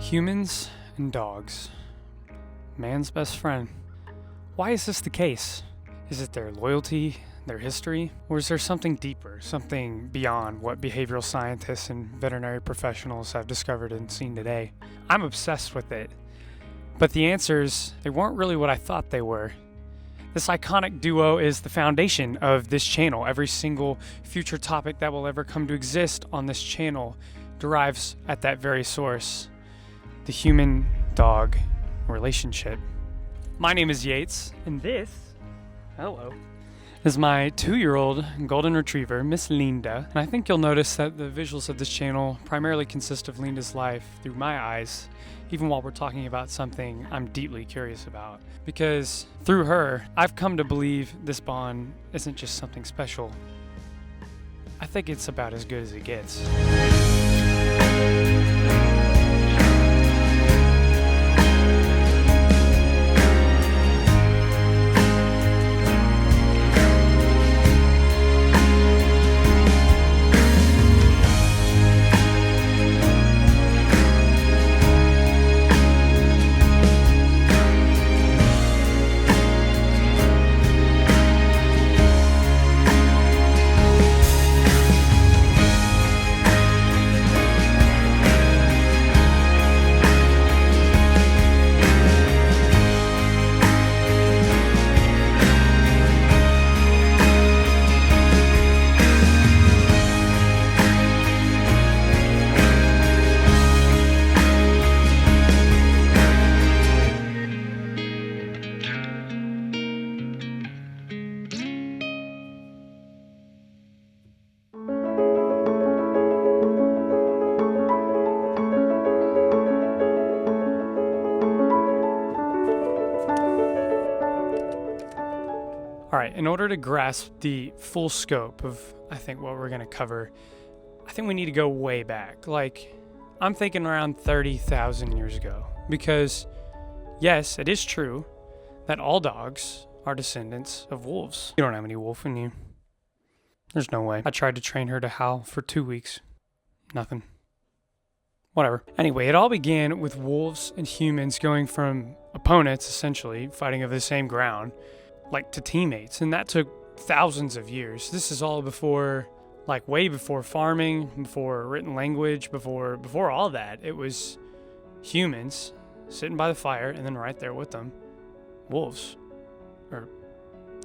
Humans and dogs. Man's best friend. Why is this the case? Is it their loyalty, their history, or is there something deeper, something beyond what behavioral scientists and veterinary professionals have discovered and seen today? I'm obsessed with it. But the answers, they weren't really what I thought they were. This iconic duo is the foundation of this channel. Every single future topic that will ever come to exist on this channel derives at that very source. The human-dog relationship. My name is Yates, and this, hello, is my 2-year-old golden retriever, Miss Linda. And I think you'll notice that the visuals of this channel primarily consist of Linda's life through my eyes, even while we're talking about something I'm deeply curious about. Because through her, I've come to believe this bond isn't just something special. I think it's about as good as it gets. All right, in order to grasp the full scope of, I think, what we're going to cover, I think we need to go way back. Like, I'm thinking around 30,000 years ago. Because, yes, it is true that all dogs are descendants of wolves. You don't have any wolf in you. There's no way. I tried to train her to howl for 2 weeks. Nothing. Whatever. Anyway, it all began with wolves and humans going from opponents, essentially, fighting over the same ground, like to teammates, and that took thousands of years. This is all before, like way before farming, before written language, before all that. It was humans sitting by the fire, and then right there with them, wolves, or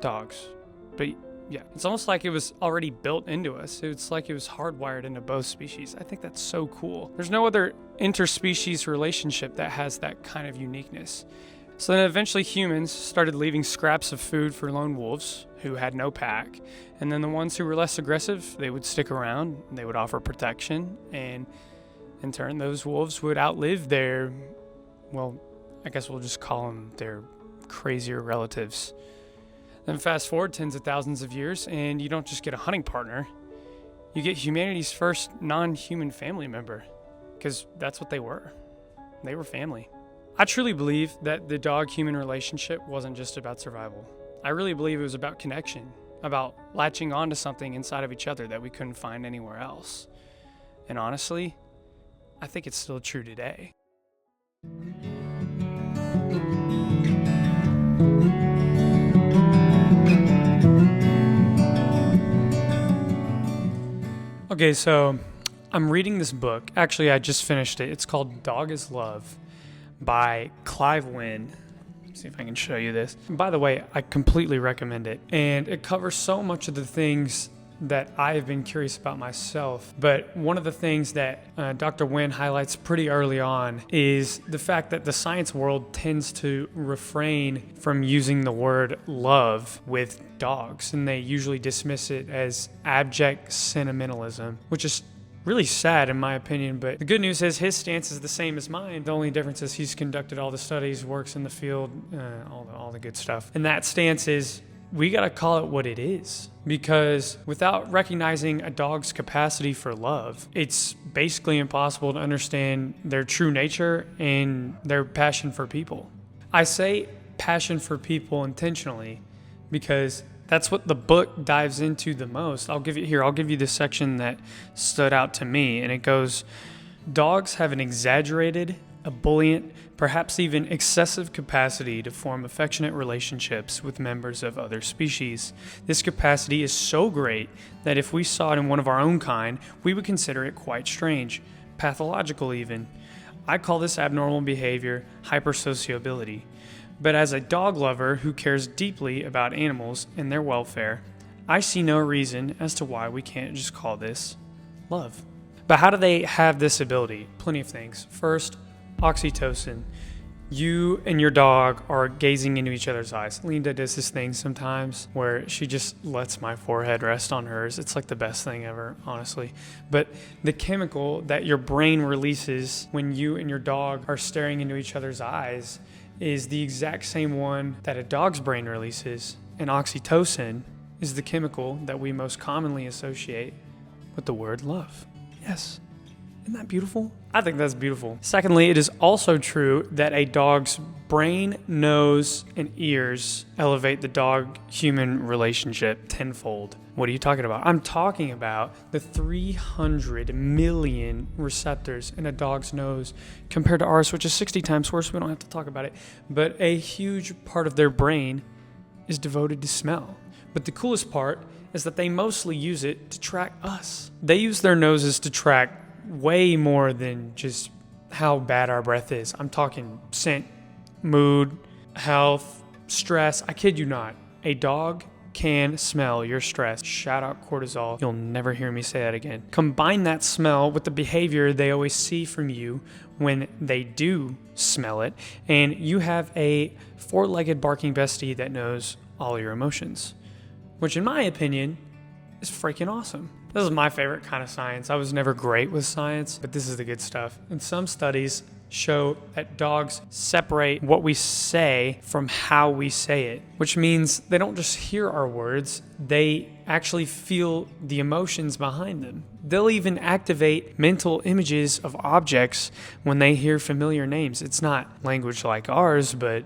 dogs. But yeah, it's almost like it was already built into us. It's like it was hardwired into both species. I think that's so cool. There's no other interspecies relationship that has that kind of uniqueness. So then eventually humans started leaving scraps of food for lone wolves who had no pack. And then the ones who were less aggressive, they would stick around, they would offer protection, and in turn those wolves would outlive their, well, I guess we'll just call them their crazier relatives. Then fast forward tens of thousands of years, and you don't just get a hunting partner, you get humanity's first non-human family member, because that's what they were. They were family. I truly believe that the dog-human relationship wasn't just about survival. I really believe it was about connection, about latching onto something inside of each other that we couldn't find anywhere else. And honestly, I think it's still true today. Okay, so I'm reading this book. Actually, I just finished it. It's called Dog is Love by Clive Wynne. Let's see if I can show you this. And by the way, I completely recommend it. And it covers so much of the things that I have been curious about myself. But one of the things that Dr. Wynne highlights pretty early on is the fact that the science world tends to refrain from using the word love with dogs. And they usually dismiss it as abject sentimentalism, which is really sad in my opinion, but the good news is his stance is the same as mine. The only difference is he's conducted all the studies, works in the field, all the good stuff. And that stance is we gotta call it what it is, because without recognizing a dog's capacity for love, it's basically impossible to understand their true nature and their passion for people. I say passion for people intentionally because that's what the book dives into the most. I'll give you the section that stood out to me, and it goes, Dogs have an exaggerated, ebullient, perhaps even excessive capacity to form affectionate relationships with members of other species. This capacity is so great that if we saw it in one of our own kind, we would consider it quite strange, pathological even. I call this abnormal behavior hypersociability. But as a dog lover who cares deeply about animals and their welfare, I see no reason as to why we can't just call this love. But how do they have this ability? Plenty of things. First, oxytocin. You and your dog are gazing into each other's eyes. Linda does this thing sometimes where she just lets my forehead rest on hers. It's like the best thing ever, honestly. But the chemical that your brain releases when you and your dog are staring into each other's eyes is the exact same one that a dog's brain releases. And oxytocin is the chemical that we most commonly associate with the word love. Yes. Isn't that beautiful? I think that's beautiful. Secondly, it is also true that a dog's brain, nose, and ears elevate the dog-human relationship tenfold. What are you talking about? I'm talking about the 300 million receptors in a dog's nose compared to ours, which is 60 times worse. We don't have to talk about it. But a huge part of their brain is devoted to smell. But the coolest part is that they mostly use it to track us. They use their noses to track way more than just how bad our breath is. I'm talking scent, mood, health, stress. I kid you not. A dog can smell your stress. Shout out cortisol. You'll never hear me say that again. Combine that smell with the behavior they always see from you when they do smell it, and you have a four-legged barking bestie that knows all your emotions, which in my opinion is freaking awesome. This is my favorite kind of science. I was never great with science, but this is the good stuff. And some studies show that dogs separate what we say from how we say it, which means they don't just hear our words, they actually feel the emotions behind them. They'll even activate mental images of objects when they hear familiar names. It's not language like ours, but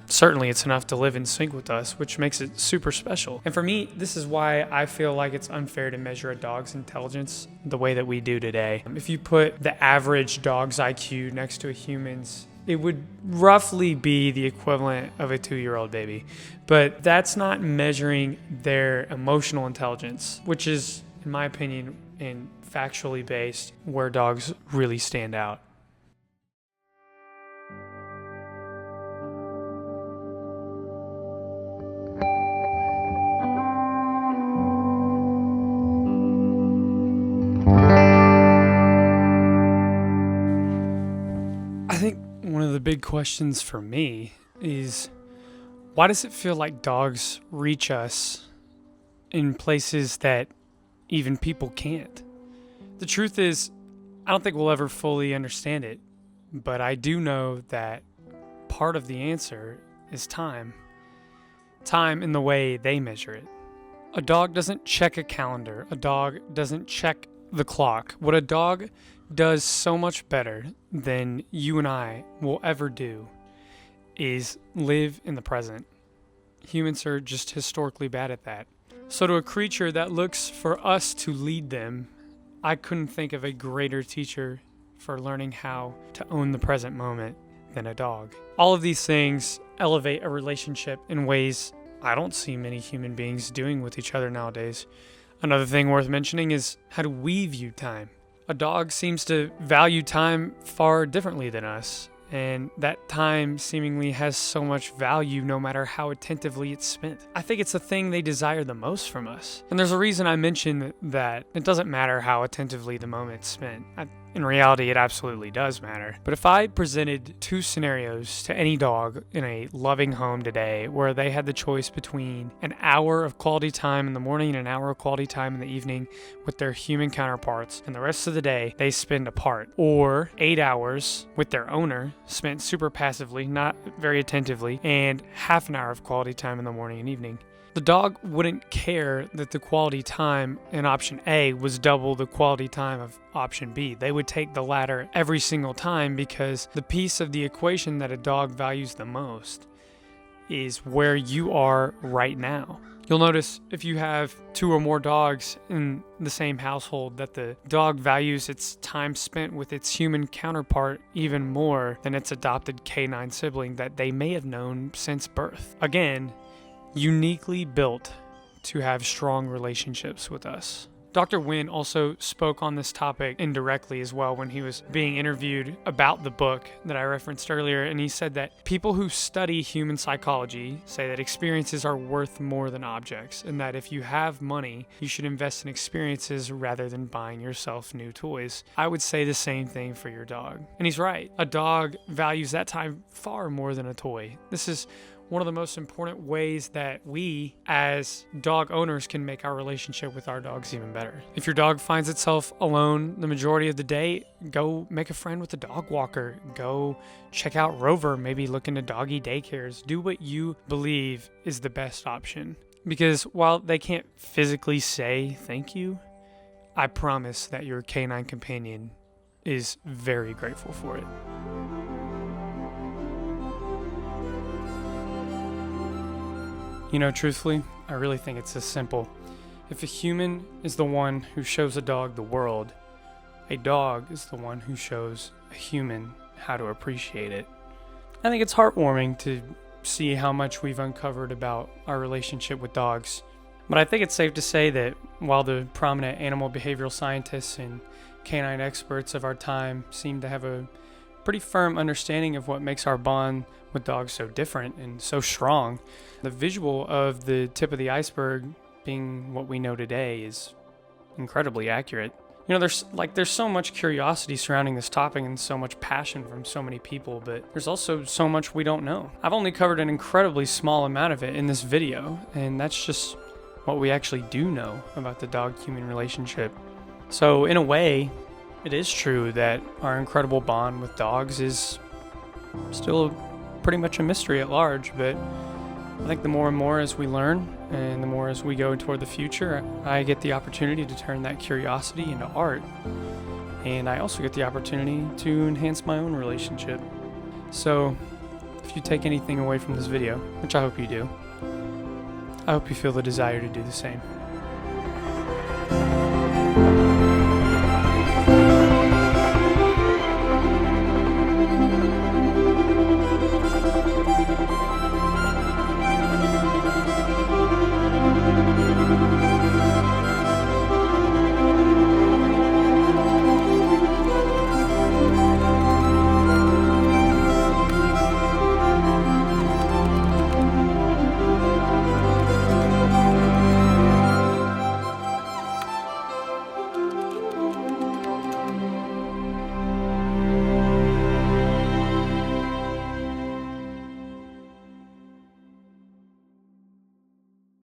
certainly it's enough to live in sync with us, which makes it super special. And for me, this is why I feel like it's unfair to measure a dog's intelligence the way that we do today. If you put the average dog's IQ next to a human's, it would roughly be the equivalent of a 2-year-old baby. But that's not measuring their emotional intelligence, which is, in my opinion, and factually based, where dogs really stand out. I think one of the big questions for me is, why does it feel like dogs reach us in places that even people can't? The truth is, I don't think we'll ever fully understand it, but I do know that part of the answer is time. Time in the way they measure it. A dog doesn't check a calendar. A dog doesn't check the clock. What a dog does so much better than you and I will ever do is live in the present. Humans are just historically bad at that. So to a creature that looks for us to lead them, I couldn't think of a greater teacher for learning how to own the present moment than a dog. All of these things elevate a relationship in ways I don't see many human beings doing with each other nowadays. Another thing worth mentioning is, how do we view time? A dog seems to value time far differently than us, and that time seemingly has so much value no matter how attentively it's spent. I think it's the thing they desire the most from us. And there's a reason I mentioned that it doesn't matter how attentively the moment's spent. In reality, it absolutely does matter. But if I presented two scenarios to any dog in a loving home today where they had the choice between an hour of quality time in the morning and an hour of quality time in the evening with their human counterparts, and the rest of the day they spend apart, or 8 hours with their owner spent super passively, not very attentively, and half an hour of quality time in the morning and evening, the dog wouldn't care that the quality time in option A was double the quality time of option B. They would take the latter every single time, because the piece of the equation that a dog values the most is where you are right now. You'll notice if you have 2 or more dogs in the same household that the dog values its time spent with its human counterpart even more than its adopted canine sibling that they may have known since birth. Again, uniquely built to have strong relationships with us. Dr. Wynne also spoke on this topic indirectly as well when he was being interviewed about the book that I referenced earlier, and he said that people who study human psychology say that experiences are worth more than objects, and that if you have money, you should invest in experiences rather than buying yourself new toys. I would say the same thing for your dog. And he's right. A dog values that time far more than a toy. This is one of the most important ways that we as dog owners can make our relationship with our dogs even better. If your dog finds itself alone the majority of the day, go make a friend with a dog walker. Go check out Rover, maybe look into doggy daycares. Do what you believe is the best option. Because while they can't physically say thank you, I promise that your canine companion is very grateful for it. You know, truthfully, I really think it's this simple. If a human is the one who shows a dog the world, a dog is the one who shows a human how to appreciate it. I think it's heartwarming to see how much we've uncovered about our relationship with dogs. But I think it's safe to say that while the prominent animal behavioral scientists and canine experts of our time seem to have a pretty firm understanding of what makes our bond with dogs so different and so strong, the visual of the tip of the iceberg being what we know today is incredibly accurate. You know, there's so much curiosity surrounding this topic and so much passion from so many people, but there's also so much we don't know. I've only covered an incredibly small amount of it in this video, and that's just what we actually do know about the dog-human relationship. So in a way, it is true that our incredible bond with dogs is still pretty much a mystery at large, but I think the more and more as we learn and the more as we go toward the future, I get the opportunity to turn that curiosity into art. And I also get the opportunity to enhance my own relationship. So if you take anything away from this video, which I hope you do, I hope you feel the desire to do the same.